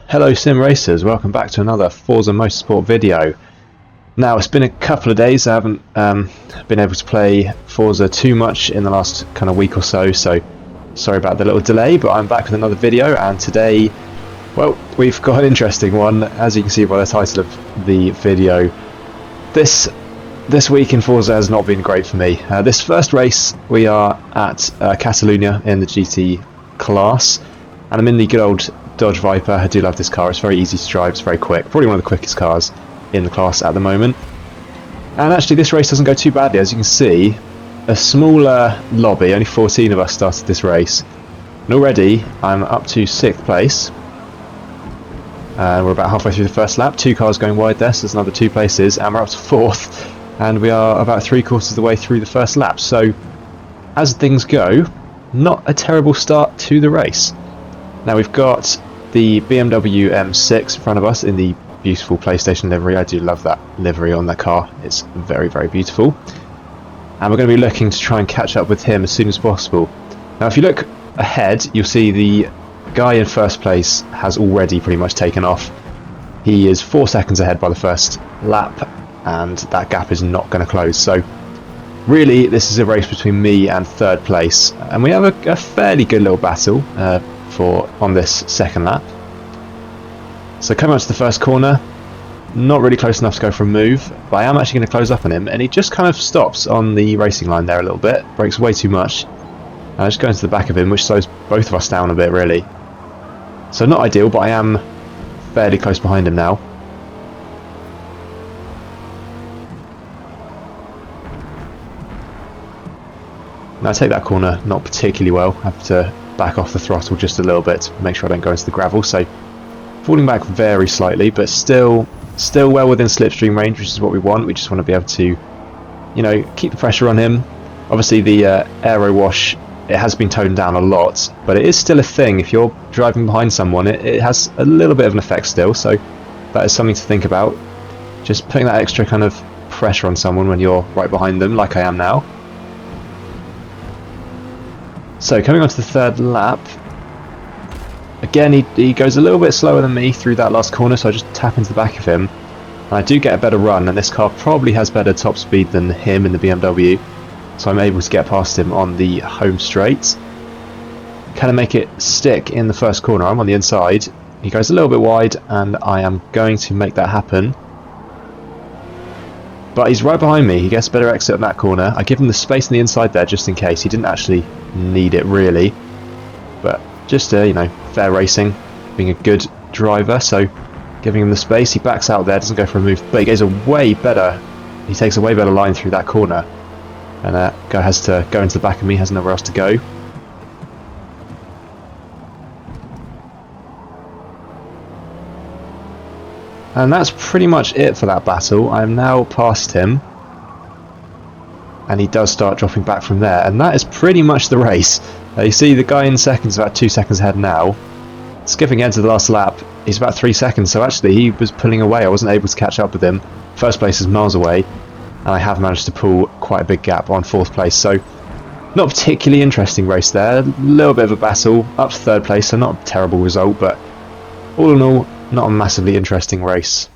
Hello sim racers, welcome back to another Forza Motorsport video. Now it's been a couple of days, I haven't been able to play Forza too much in the last kind of week or so, so sorry about the little delay, but I'm back with another video, and today, well, we've got an interesting one, as you can see by the title of the video. This week in Forza has not been great for me. This first race we are at Catalunia in the GT class, and I'm in the good old Dodge Viper. I do love this car, it's very easy to drive, it's very quick, probably one of the quickest cars in the class at the moment. And actually this race doesn't go too badly, as you can see. A smaller lobby, only 14 of us started this race, and already I'm up to 6th place. We're about halfway through the first lap, 2 cars going wide there, so there's another 2 places, and we're up to 4th, and we are about 3/4 of the way through the first lap. So as things go, not a terrible start to the race. Now we've got the BMW M6 in front of us in the beautiful PlayStation livery. I do love that livery on that car, it's very, very beautiful. And we're going to be looking to try and catch up with him as soon as possible. Now if you look ahead, you'll see the guy in first place has already pretty much taken off. He is 4 seconds ahead by the first lap, and that gap is not going to close. So really this is a race between me and 3rd place, and we have a fairly good little battle on this second lap. So coming up to the first corner, not really close enough to go for a move, but I am actually going to close up on him, and he just kind of stops on the racing line there a little bit, brakes way too much, and I just go into the back of him, which slows both of us down a bit really. So not ideal, but I am fairly close behind him now. Now I take that corner not particularly well, I have to back off the throttle just a little bit to make sure I don't go into the gravel, so falling back very slightly, but still well within slipstream range, which is what we want. We just want to be able to, you know, keep the pressure on him. Obviously the aero wash, it has been toned down a lot, but it is still a thing. If you're driving behind someone, it has a little bit of an effect still, so that is something to think about. Just putting that extra kind of pressure on someone when you're right behind them, like I am now. So coming on to the 3rd lap, again he goes a little bit slower than me through that last corner, so I just tap into the back of him, and I do get a better run, and this car probably has better top speed than him in the BMW, so I'm able to get past him on the home straight. Kind of make it stick in the first corner. I'm on the inside, he goes a little bit wide, and I am going to make that happen. But he's right behind me, he gets a better exit on that corner. I give him the space on the inside there just in case. He didn't actually need it really, but just you know, fair racing, being a good driver, so giving him the space. He backs out there, doesn't go for a move, but he takes a way better line through that corner, and guy has to go into the back of me, has nowhere else to go. And that's pretty much it for that battle. I'm now past him, and he does start dropping back from there, and that is pretty much the race. You see the guy in second is about 2 seconds ahead now. Skipping ahead to the last lap, he's about 3 seconds, so actually he was pulling away. I wasn't able to catch up with him. First place is miles away, and I have managed to pull quite a big gap on 4th place, so not a particularly interesting race there. A little bit of a battle, up to 3rd place, so not a terrible result, but all in all, not a massively interesting race.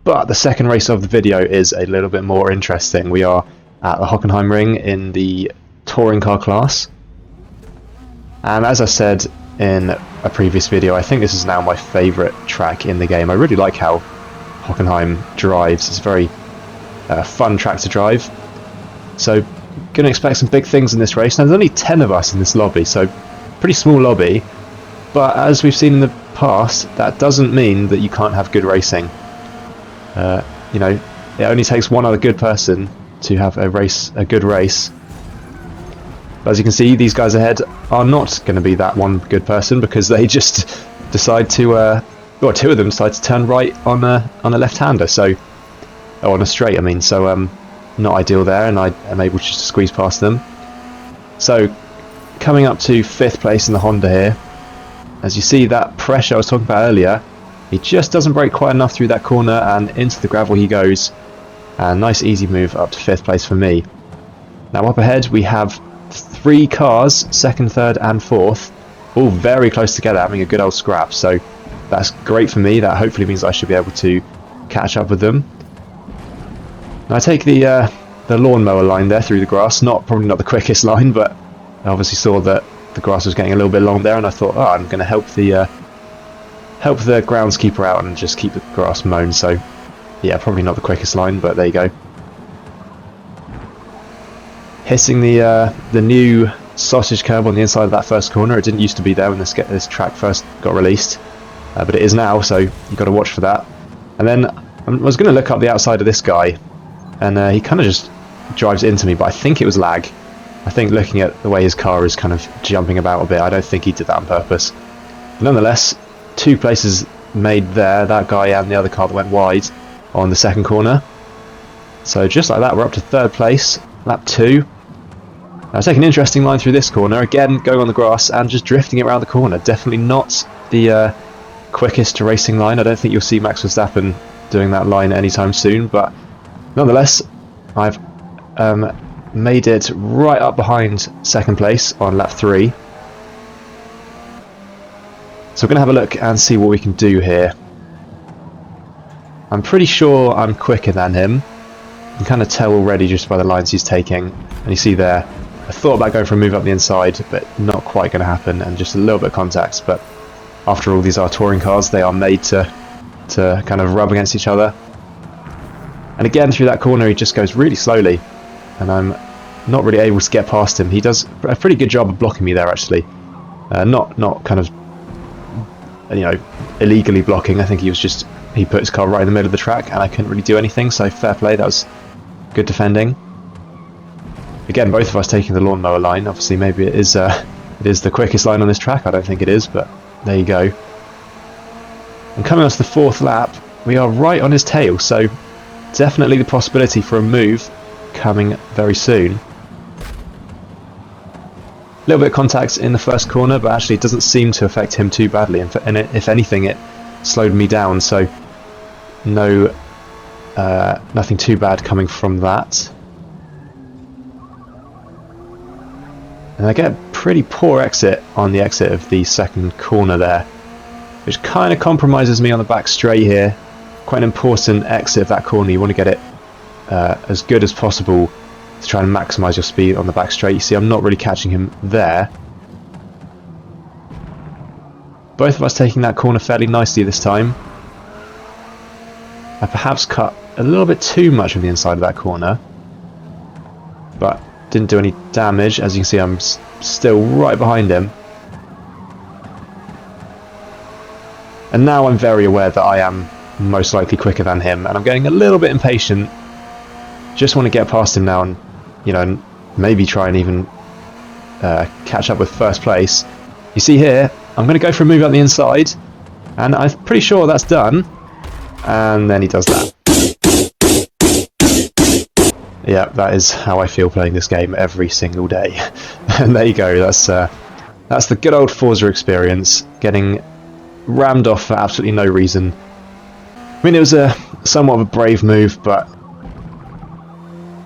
But the second race of the video is a little bit more interesting. We are at the Hockenheim ring in the touring car class, and as I said in a previous video, I think this is now my favourite track in the game. I really like how Hockenheim drives. It's a very fun track to drive, so going to expect some big things in this race. Now there's only 10 of us in this lobby, so pretty small lobby, but as we've seen in the past, that doesn't mean that you can't have good racing. You know, it only takes one other good person to have a good race. But as you can see, these guys ahead are not going to be that one good person, because they just decide to, well, 2 of them decide to turn right on a left-hander, so, oh, on a straight I mean, so not ideal there, and I am able just to squeeze past them. So coming up to 5th place in the Honda here, as you see that pressure I was talking about earlier, he just doesn't brake quite enough through that corner, and into the gravel he goes. A nice easy move up to 5th place for me. Now up ahead we have 3 cars, 2nd, 3rd and 4th, all very close together, having a good old scrap. So that's great for me. That hopefully means I should be able to catch up with them. Now I take the lawnmower line there through the grass. Probably not the quickest line, but I obviously saw that the grass was getting a little bit long there, and I thought, oh, I'm going to help the groundskeeper out and just keep the grass mown. So yeah, probably not the quickest line, but there you go. Hitting the new sausage curb on the inside of that first corner. It didn't used to be there when this track first got released, but it is now, so you've got to watch for that. And then I was going to look up the outside of this guy, and he kind of just drives into me, but I think it was lag. I think looking at the way his car is kind of jumping about a bit, I don't think he did that on purpose. But nonetheless, 2 places made there, that guy and the other car that went wide on the second corner. So just like that, we're up to 3rd place, lap 2. Now take an interesting line through this corner, again going on the grass and just drifting it around the corner. Definitely not the quickest racing line. I don't think you'll see Max Verstappen doing that line anytime soon, but nonetheless, I've made it right up behind 2nd place on lap 3. So we're going to have a look and see what we can do here. I'm pretty sure I'm quicker than him. You can kind of tell already just by the lines he's taking. And you see there, I thought about going for a move up the inside, but not quite going to happen, and just a little bit of contact. But after all, these are touring cars. They are made to kind of rub against each other. And again, through that corner, he just goes really slowly, and I'm not really able to get past him. He does a pretty good job of blocking me there, actually. Not kind of, you know, illegally blocking. I think he put his car right in the middle of the track, and I couldn't really do anything. So fair play. That was good defending. Again, both of us taking the lawnmower line. Obviously, maybe it is the quickest line on this track. I don't think it is, but there you go. And coming on to the 4th lap, we are right on his tail. So definitely the possibility for a move coming very soon. A little bit of contact in the first corner, but actually it doesn't seem to affect him too badly, and if anything it slowed me down, so no, nothing too bad coming from that. And I get a pretty poor exit on the exit of the 2nd corner there, which kind of compromises me on the back straight here. Quite an important exit of that corner. You want to get it as good as possible to try and maximise your speed on the back straight. You see, I'm not really catching him there. Both of us taking that corner fairly nicely this time. I perhaps cut a little bit too much of the inside of that corner, but didn't do any damage. As you can see, I'm still right behind him. And now I'm very aware that I am most likely quicker than him, and I'm getting a little bit impatient. Just want to get past him now, and you know, maybe try and even catch up with 1st place. You see here, I'm going to go for a move up the inside, and I'm pretty sure that's done. And then he does that. Yeah, that is how I feel playing this game every single day. And there you go. That's the good old Forza experience. Getting rammed off for absolutely no reason. I mean, it was somewhat of a brave move, but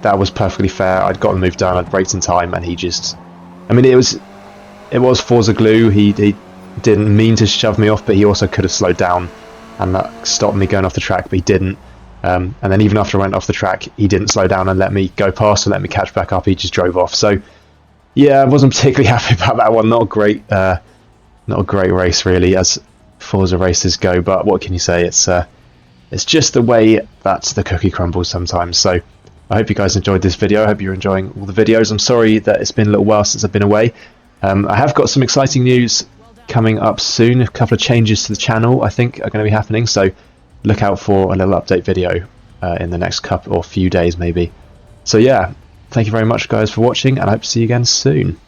that was perfectly fair. I'd got the move done, I'd braked in time, and he just... I mean, it was Forza glue. He didn't mean to shove me off, but he also could have slowed down, and that stopped me going off the track, but he didn't. And then even after I went off the track, he didn't slow down and let me go past or let me catch back up. He just drove off. So, yeah, I wasn't particularly happy about that one. Not a great race, really, as Forza races go, but what can you say? It's just the way that the cookie crumbles sometimes. So I hope you guys enjoyed this video. I hope you're enjoying all the videos. I'm sorry that it's been a little while since I've been away. I have got some exciting news coming up soon. A couple of changes to the channel, I think, are going to be happening. So look out for a little update video in the next couple or few days, maybe. So yeah, thank you very much, guys, for watching, and I hope to see you again soon.